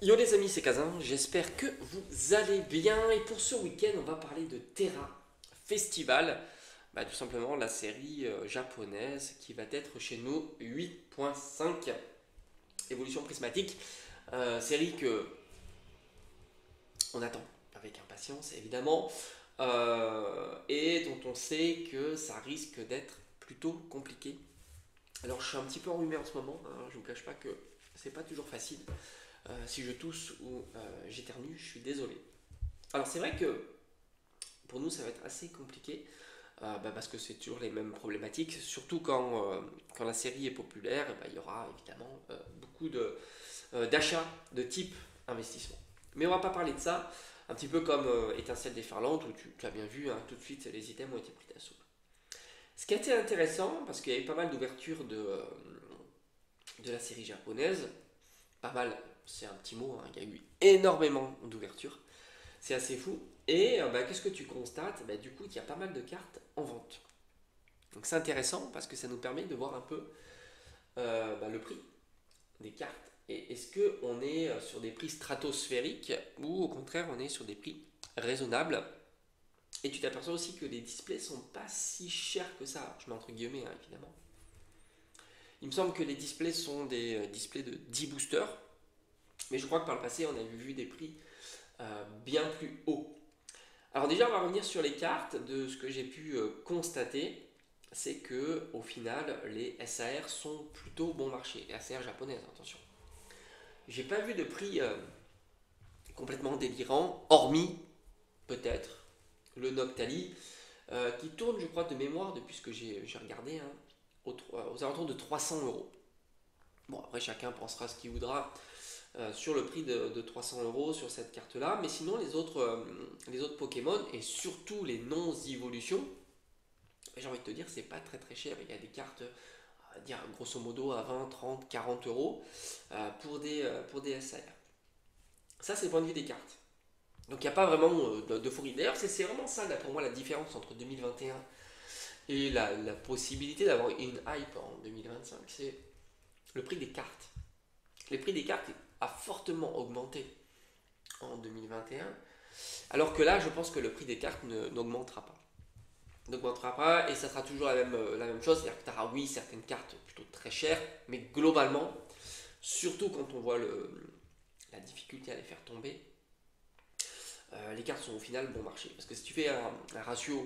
Yo les amis, c'est Kazin, j'espère que vous allez bien et pour ce week-end on va parler de Terra Festival, tout simplement la série japonaise qui va être chez nous 8.5 évolution prismatique, série que on attend avec impatience évidemment et dont on sait que ça risque d'être plutôt compliqué. Alors je suis un petit peu enrhumé en ce moment, hein, je ne vous cache pas que c'est pas toujours facile. Si je tousse ou j'éternue, je suis désolé. Alors c'est vrai que pour nous ça va être assez compliqué parce que c'est toujours les mêmes problématiques, surtout quand la série est populaire, il y aura évidemment beaucoup d'achats de type investissement. Mais on va pas parler de ça, un petit peu comme Étincelle déferlante où tu as bien vu, hein, tout de suite les items ont été pris d'assaut. Ce qui a été intéressant, parce qu'il y a eu pas mal d'ouvertures de la série japonaise, pas mal, c'est un petit mot, hein, il y a eu énormément d'ouvertures, c'est assez fou. Et qu'est-ce que tu constates? Du coup, il y a pas mal de cartes en vente. Donc c'est intéressant parce que ça nous permet de voir un peu le prix des cartes. Et est-ce qu'on est sur des prix stratosphériques ou au contraire on est sur des prix raisonnables? Et tu t'aperçois aussi que les displays sont pas si chers que ça. Je mets entre guillemets, hein, évidemment. Il me semble que les displays sont des displays de 10 boosters. Mais je crois que par le passé, on avait vu des prix bien plus hauts. Alors déjà, on va revenir sur les cartes. De ce que j'ai pu constater, c'est que au final, les SAR sont plutôt bon marché. Les SAR japonaises, attention. J'ai pas vu de prix complètement délirant, hormis peut-être le Noctali, qui tourne, je crois, de mémoire depuis ce que j'ai regardé, hein, aux alentours de 300 euros. Bon, après, chacun pensera ce qu'il voudra sur le prix de 300 euros sur cette carte-là. Mais sinon, les autres Pokémon, et surtout les non-évolutions, j'ai envie de te dire, c'est pas très très cher. Il y a des cartes, on va dire, grosso modo, à 20, 30, 40 euros pour des SR. Ça, c'est le point de vue des cartes. Donc, il n'y a pas vraiment d'euphorie. D'ailleurs, c'est vraiment ça, là, pour moi, la différence entre 2021 et la possibilité d'avoir une hype en 2025, c'est le prix des cartes. Le prix des cartes a fortement augmenté en 2021, alors que là, je pense que le prix des cartes n'augmentera pas. N'augmentera pas et ça sera toujours la même chose, c'est-à-dire que tu auras, oui, certaines cartes plutôt très chères, mais globalement, surtout quand on voit la difficulté à les faire tomber, les cartes sont au final bon marché. Parce que si tu fais un ratio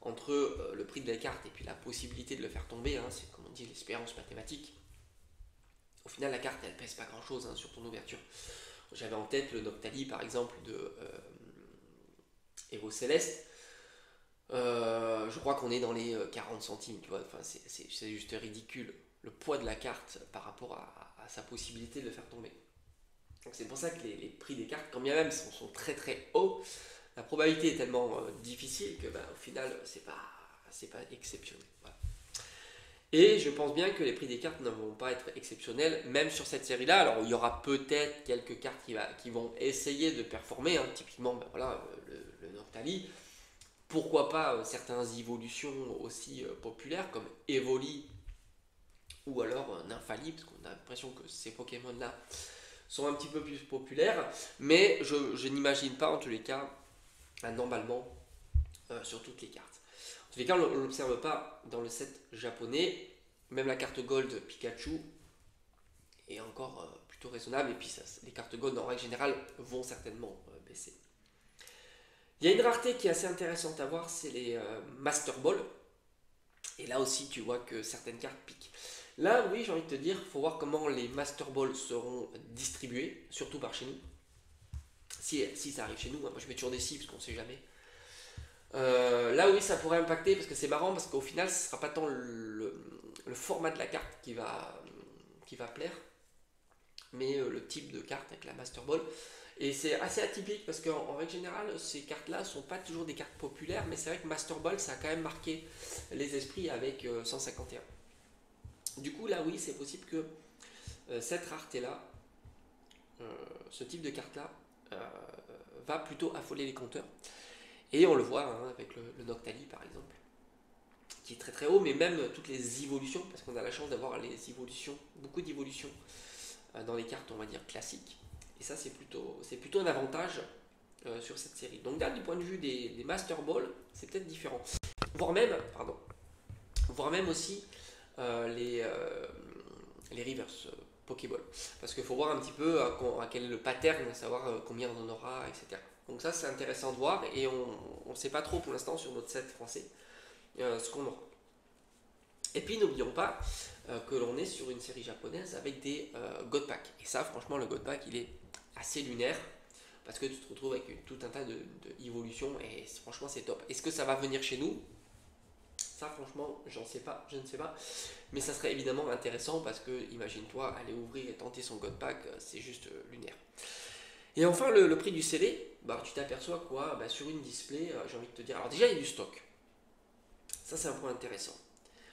entre le prix de la carte et puis la possibilité de le faire tomber, hein, c'est comme on dit l'espérance mathématique, au final la carte elle pèse pas grand chose, hein, sur ton ouverture. J'avais en tête le Noctali par exemple de Héros Céleste. Je crois qu'on est dans les 40 centimes, tu vois, enfin, c'est juste ridicule le poids de la carte par rapport à sa possibilité de le faire tomber. Donc c'est pour ça que les prix des cartes, quand bien même sont très très hauts, la probabilité est tellement difficile que au final c'est pas exceptionnel. Voilà. Et je pense bien que les prix des cartes ne vont pas être exceptionnels, même sur cette série-là. Alors il y aura peut-être quelques cartes qui vont essayer de performer, hein. Typiquement voilà, le Noctali. Pourquoi pas certaines évolutions aussi populaires comme Evoli ou alors Nymphali, parce qu'on a l'impression que ces Pokémon-là sont un petit peu plus populaires, mais je n'imagine pas en tous les cas un emballement sur toutes les cartes. En tous les cas, on ne l'observe pas dans le set japonais, même la carte Gold Pikachu est encore plutôt raisonnable, et puis ça, les cartes Gold en règle générale vont certainement baisser. Il y a une rareté qui est assez intéressante à voir, c'est les Master Ball. Et là aussi, tu vois que certaines cartes piquent. Là, oui, j'ai envie de te dire, il faut voir comment les Master Balls seront distribués, surtout par chez nous. Si ça arrive chez nous, hein, moi je mets toujours des si parce qu'on ne sait jamais. Là, oui, ça pourrait impacter parce que c'est marrant parce qu'au final, ce ne sera pas tant le format de la carte qui va plaire, mais le type de carte avec la Master Ball. Et c'est assez atypique parce qu'en règle générale, ces cartes-là ne sont pas toujours des cartes populaires, mais c'est vrai que Master Ball, ça a quand même marqué les esprits avec 151. Du coup, là, oui, c'est possible que cette rareté-là, ce type de carte-là, va plutôt affoler les compteurs. Et on le voit, hein, avec le Noctali, par exemple, qui est très très haut, mais même toutes les évolutions, parce qu'on a la chance d'avoir les évolutions, beaucoup d'évolutions dans les cartes, on va dire, classiques. Et ça, c'est plutôt un avantage sur cette série. Donc là, du point de vue des Master Ball, c'est peut-être différent. Voire même, pardon, voire même aussi les reverse Pokéball. Parce qu'il faut voir un petit peu à quel est le pattern, savoir combien on en aura, etc. Donc ça, c'est intéressant de voir et on ne sait pas trop pour l'instant sur notre set français ce qu'on aura. Et puis n'oublions pas que l'on est sur une série japonaise avec des God Pack. Et ça, franchement, le God Pack, il est assez lunaire parce que tu te retrouves avec tout un tas d'évolutions et franchement, c'est top. Est-ce que ça va venir chez nous? Ça, franchement, je ne sais pas. Mais ça serait évidemment intéressant parce que, imagine-toi, aller ouvrir et tenter son God Pack, c'est juste lunaire. Et enfin, le prix du CD, bah, tu t'aperçois quoi? Bah, sur une display, j'ai envie de te dire. Alors, déjà, il y a du stock. Ça, c'est un point intéressant.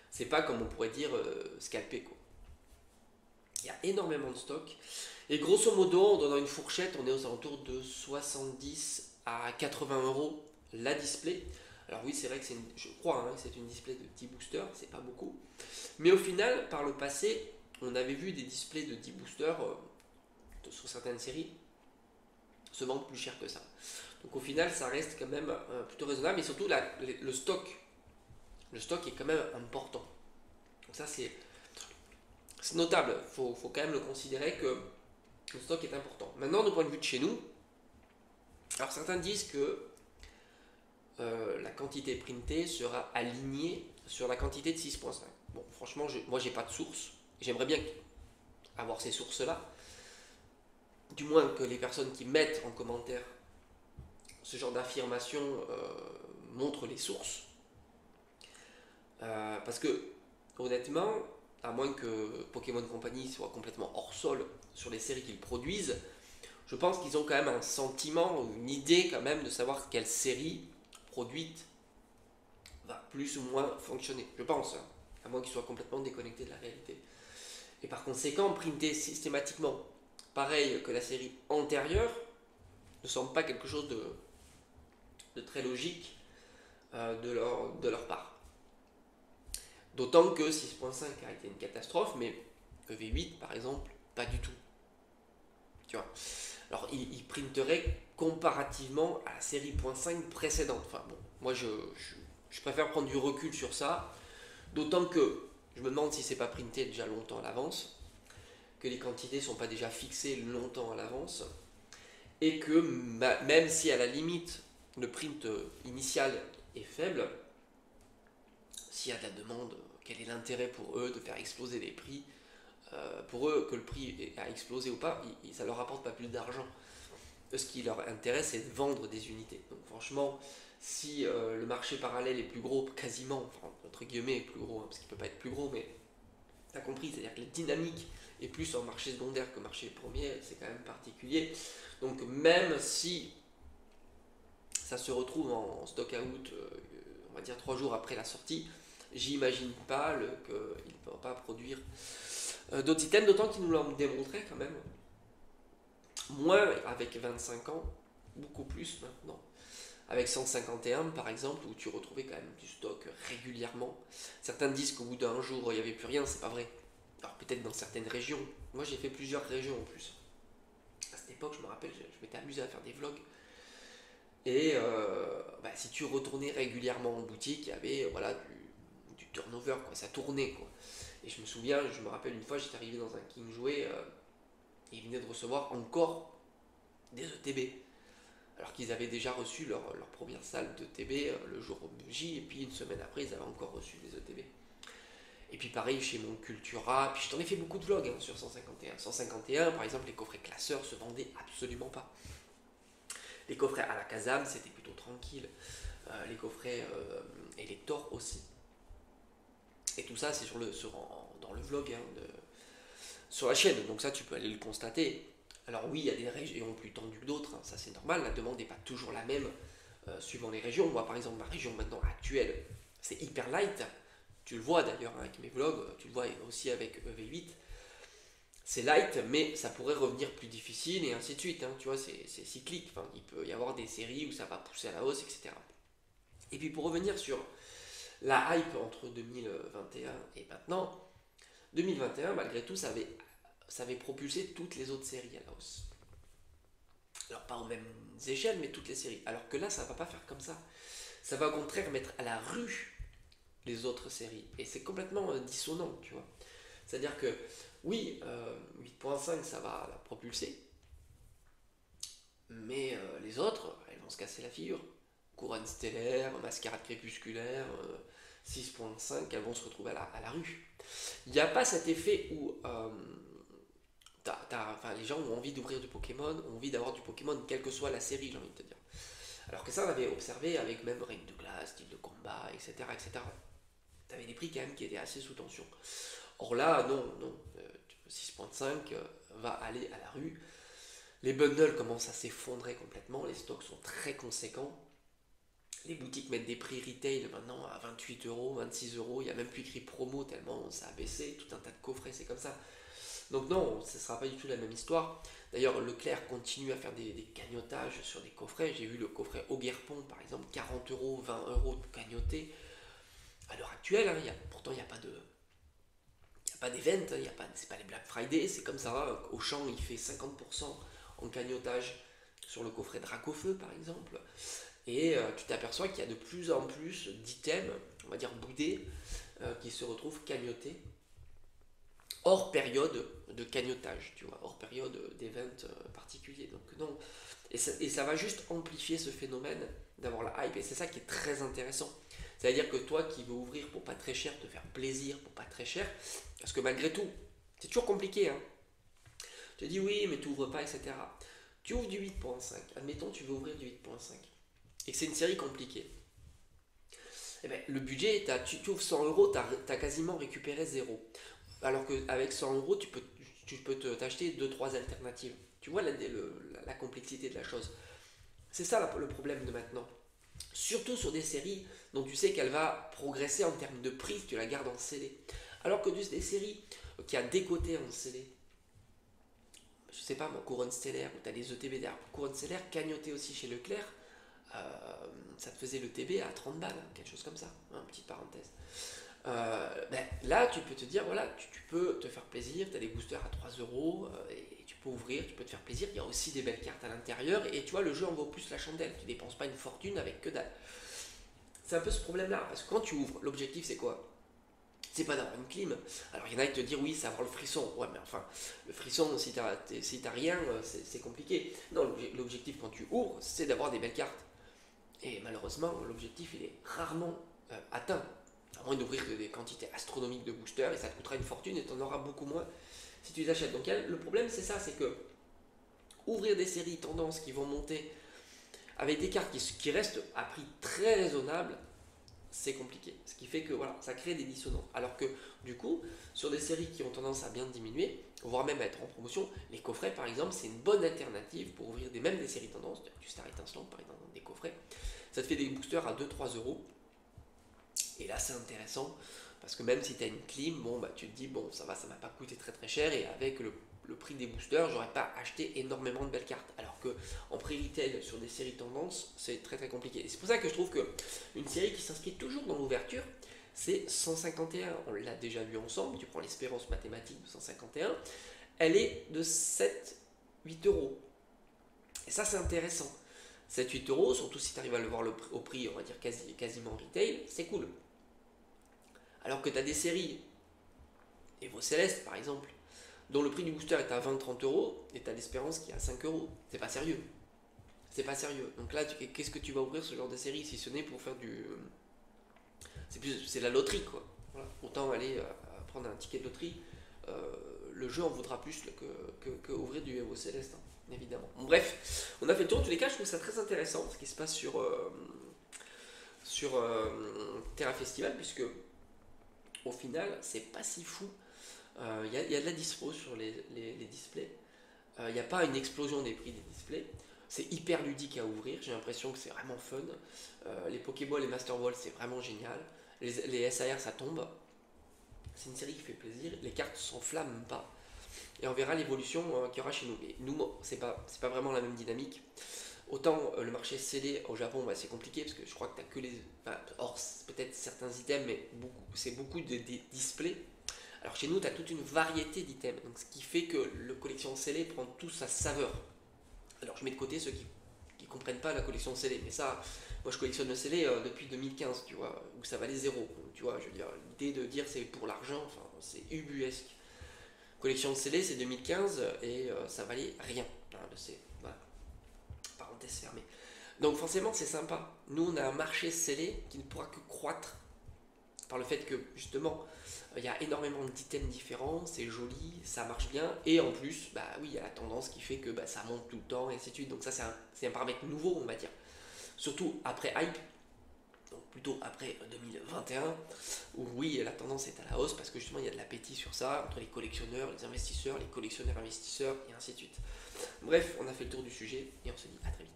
C'est pas comme on pourrait dire scalpé, quoi. Il y a énormément de stock. Et grosso modo, on donne une fourchette, on est aux alentours de 70 à 80 euros la display. Alors oui, c'est vrai que je crois que c'est une display de 10 boosters, c'est pas beaucoup. Mais au final, par le passé, on avait vu des displays de 10 boosters sur certaines séries se vendre plus cher que ça. Donc au final, ça reste quand même plutôt raisonnable. Et surtout, le stock est quand même important. Donc ça, c'est notable. Faut quand même le considérer que le stock est important. Maintenant, du point de vue de chez nous, alors certains disent que la quantité printée sera alignée sur la quantité de 6.5. Bon, franchement, moi, j'ai pas de source. J'aimerais bien avoir ces sources-là. Du moins que les personnes qui mettent en commentaire ce genre d'affirmation montrent les sources. Parce que, honnêtement, à moins que Pokémon Company soit complètement hors sol sur les séries qu'ils produisent, je pense qu'ils ont quand même un sentiment, une idée quand même de savoir quelle série produite va plus ou moins fonctionner. Je pense, hein, à moins qu'ils soient complètement déconnectés de la réalité. Et par conséquent, printer systématiquement pareil que la série antérieure ne semble pas quelque chose de très logique de leur part. D'autant que 6.5 a été une catastrophe, mais EV8 par exemple, pas du tout. Tu vois. Alors il printerait comparativement à la série .5 précédente. Enfin bon, moi je préfère prendre du recul sur ça. D'autant que je me demande si c'est pas printé déjà longtemps à l'avance, que les quantités sont pas déjà fixées longtemps à l'avance, et que même si à la limite le print initial est faible, s'il y a de la demande, quel est l'intérêt pour eux de faire exploser les prix? Pour eux, que le prix a explosé ou pas, ça leur apporte pas plus d'argent. Ce qui leur intéresse, c'est de vendre des unités. Donc franchement, si le marché parallèle est plus gros, quasiment, enfin, entre guillemets, plus gros, hein, parce qu'il ne peut pas être plus gros, mais tu as compris, c'est-à-dire que la dynamique est plus en marché secondaire que marché premier, c'est quand même particulier. Donc même si ça se retrouve en stock out, on va dire 3 jours après la sortie, j'imagine pas qu'il ne pourra pas produire d'autres items, d'autant qu'ils nous l'ont démontré quand même. Moins avec 25 ans, beaucoup plus maintenant. Avec 151 par exemple, où tu retrouvais quand même du stock régulièrement. Certains disent qu'au bout d'un jour, il n'y avait plus rien, c'est pas vrai. Alors peut-être dans certaines régions. Moi j'ai fait plusieurs régions en plus. À cette époque, je me rappelle, je m'étais amusé à faire des vlogs. Et si tu retournais régulièrement en boutique, il y avait du turnover, quoi, ça tournait. Quoi. Et je me rappelle une fois, j'étais arrivé dans un King Jouet, et ils venaient de recevoir encore des ETB. Alors qu'ils avaient déjà reçu leur première salle d'ETB le jour J, et puis une semaine après, ils avaient encore reçu des ETB. Et puis pareil chez mon Cultura, puis je t'en ai fait beaucoup de vlogs sur 151. 151, par exemple, les coffrets classeurs se vendaient absolument pas. Les coffrets à la Kazam, c'était plutôt tranquille. Les coffrets Elector aussi. Et tout ça, c'est dans le vlog sur la chaîne. Donc ça, tu peux aller le constater. Alors oui, il y a des régions plus tendues que d'autres. Hein, ça, c'est normal. La demande n'est pas toujours la même suivant les régions. Moi, par exemple, ma région maintenant actuelle, c'est hyper light. Tu le vois d'ailleurs avec mes vlogs. Tu le vois aussi avec EV8. C'est light, mais ça pourrait revenir plus difficile et ainsi de suite. Hein, tu vois, c'est cyclique. Enfin, il peut y avoir des séries où ça va pousser à la hausse, etc. Et puis pour revenir sur la hype entre 2021 et maintenant, 2021, malgré tout, ça avait propulsé toutes les autres séries à la hausse. Alors pas aux mêmes échelles, mais toutes les séries. Alors que là, ça va pas faire comme ça. Ça va au contraire mettre à la rue les autres séries. Et c'est complètement dissonant, tu vois. C'est-à-dire que, oui, 8.5, ça va la propulser, mais les autres, elles vont se casser la figure. Couronne stellaire, mascarade crépusculaire, 6.5, elles vont se retrouver à la rue. Il n'y a pas cet effet où enfin, les gens ont envie d'ouvrir du Pokémon, ont envie d'avoir du Pokémon, quelle que soit la série, j'ai envie de te dire. Alors que ça, on avait observé avec même Règne de glace, style de combat, etc. etc. Tu avais des prix quand même qui étaient assez sous tension. Or là, non, non. 6.5 va aller à la rue. Les bundles commencent à s'effondrer complètement, les stocks sont très conséquents. Les boutiques mettent des prix retail maintenant à 28 euros, 26 euros. Il n'y a même plus écrit promo tellement ça a baissé. Tout un tas de coffrets, c'est comme ça. Donc non, ce ne sera pas du tout la même histoire. D'ailleurs, Leclerc continue à faire des cagnottages sur des coffrets. J'ai vu le coffret Auguerpont, par exemple, 40 euros, 20 euros de cagnoté. À l'heure actuelle, hein, pourtant, il n'y a pas de... Il n'y a pas d'event, c'est pas les Black Friday, c'est comme ça. Auchan, il fait 50% en cagnotage sur le coffret Dracofeu, par exemple. Et tu t'aperçois qu'il y a de plus en plus d'items, on va dire boudés, qui se retrouvent cagnotés hors période de cagnotage, tu vois, hors période d'event particulier. Donc non, et ça va juste amplifier ce phénomène d'avoir la hype, et c'est ça qui est très intéressant. C'est-à-dire que toi qui veux ouvrir pour pas très cher, te faire plaisir pour pas très cher, parce que malgré tout, c'est toujours compliqué, hein. Tu te dis oui, mais tu ouvres pas, etc. Tu ouvres du 8.5, admettons tu veux ouvrir du 8.5, et que c'est une série compliquée. Eh ben, le budget, tu ouvres 100 euros, tu as quasiment récupéré zéro. Alors qu'avec 100 euros, tu peux t'acheter 2-3 alternatives. Tu vois la complexité de la chose. C'est ça le problème de maintenant. Surtout sur des séries dont tu sais qu'elle va progresser en termes de prix si tu la gardes en CD. Alors que des séries qui a décoté en CD, je sais pas moi, Couronne Stellaire, où tu as les ETB derrière. Couronne Stellaire, cagnoté aussi chez Leclerc, ça te faisait le TB à 30 balles, quelque chose comme ça, hein, petite parenthèse. Là, tu peux te dire, voilà, tu peux te faire plaisir, tu as des boosters à 3 euros, et tu peux ouvrir, tu peux te faire plaisir. Il y a aussi des belles cartes à l'intérieur, et tu vois, le jeu en vaut plus la chandelle. Tu dépenses pas une fortune avec que dalle. C'est un peu ce problème-là, parce que quand tu ouvres, l'objectif c'est quoi? C'est pas d'avoir une clim. Alors il y en a qui te dire oui, c'est avoir le frisson. Ouais, mais enfin, le frisson, si t'as rien, c'est compliqué. Non, l'objectif quand tu ouvres, c'est d'avoir des belles cartes. Et malheureusement, l'objectif il est rarement atteint. À moins d'ouvrir des quantités astronomiques de boosters, et ça te coûtera une fortune et tu en auras beaucoup moins si tu les achètes. Donc le problème c'est ça, c'est que ouvrir des séries tendances qui vont monter avec des cartes qui restent à prix très raisonnable, c'est compliqué. Ce qui fait que voilà, ça crée des dissonances. Alors que du coup, sur des séries qui ont tendance à bien diminuer, voire même à être en promotion, les coffrets par exemple, c'est une bonne alternative pour ouvrir même des séries tendances, du Star Étincelant par exemple, des coffrets. Ça te fait des boosters à 2-3 euros. Et là, c'est intéressant parce que même si tu as une clim, bon, bah, tu te dis, bon, ça va, ça m'a pas coûté très très cher, et avec le prix des boosters, j'aurais pas acheté énormément de belles cartes. Alors que en pré-retail sur des séries tendances, c'est très très compliqué. Et c'est pour ça que je trouve que une série qui s'inscrit toujours dans l'ouverture, c'est 151. On l'a déjà vu ensemble. Tu prends l'espérance mathématique de 151, elle est de 7-8 euros. Et ça, c'est intéressant. 7-8 euros, surtout si tu arrives à le voir au prix, on va dire quasiment retail, c'est cool. Alors que tu as des séries, Evo Céleste par exemple, dont le prix du booster est à 20-30 euros, et tu as l'espérance qui est à 5 euros. C'est pas sérieux. C'est pas sérieux. Donc là, qu'est-ce que tu vas ouvrir ce genre de série si ce n'est pour faire du. C'est la loterie quoi. Voilà. Autant aller prendre un ticket de loterie. Le jeu en vaudra plus que ouvrir du Evo Céleste, hein, évidemment. Bon, bref, on a fait le tour. En tous les cas, je trouve ça très intéressant ce qui se passe sur Terra Festival, puisque au final, c'est pas si fou. Y a de la dispo sur les displays. Il n'y a pas une explosion des prix des displays. C'est hyper ludique à ouvrir, j'ai l'impression que c'est vraiment fun. Les Pokéball et Master Ball, c'est vraiment génial. Les SAR, ça tombe. C'est une série qui fait plaisir. Les cartes s'enflamment pas. Et on verra l'évolution qu'il y aura chez nous. Mais nous, c'est pas vraiment la même dynamique. Autant le marché scellé au Japon, bah, c'est compliqué parce que je crois que tu n'as que les. Enfin, or, peut-être certains items, mais c'est beaucoup de displays. Alors chez nous, tu as toute une variété d'items. Donc, ce qui fait que le collection scellé prend tout sa saveur. Alors je mets de côté ceux qui comprennent pas la collection scellée, mais ça, moi je collectionne le scellé depuis 2015, tu vois, où ça valait zéro, tu vois, je veux dire, l'idée de dire c'est pour l'argent, enfin, c'est ubuesque. Collection de scellé, c'est 2015 et ça valait rien, hein, le scellé, voilà, parenthèse fermée. Donc forcément c'est sympa, nous on a un marché scellé qui ne pourra que croître par le fait que justement il y a énormément d'items différents, c'est joli, ça marche bien, et en plus, bah oui, il y a la tendance qui fait que bah, ça monte tout le temps, et ainsi de suite. Donc ça, c'est un paramètre nouveau, on va dire. Surtout après Hype, donc plutôt après 2021, où oui, la tendance est à la hausse, parce que justement, il y a de l'appétit sur ça, entre les collectionneurs, les investisseurs, les collectionneurs investisseurs, et ainsi de suite. Bref, on a fait le tour du sujet, et on se dit à très vite.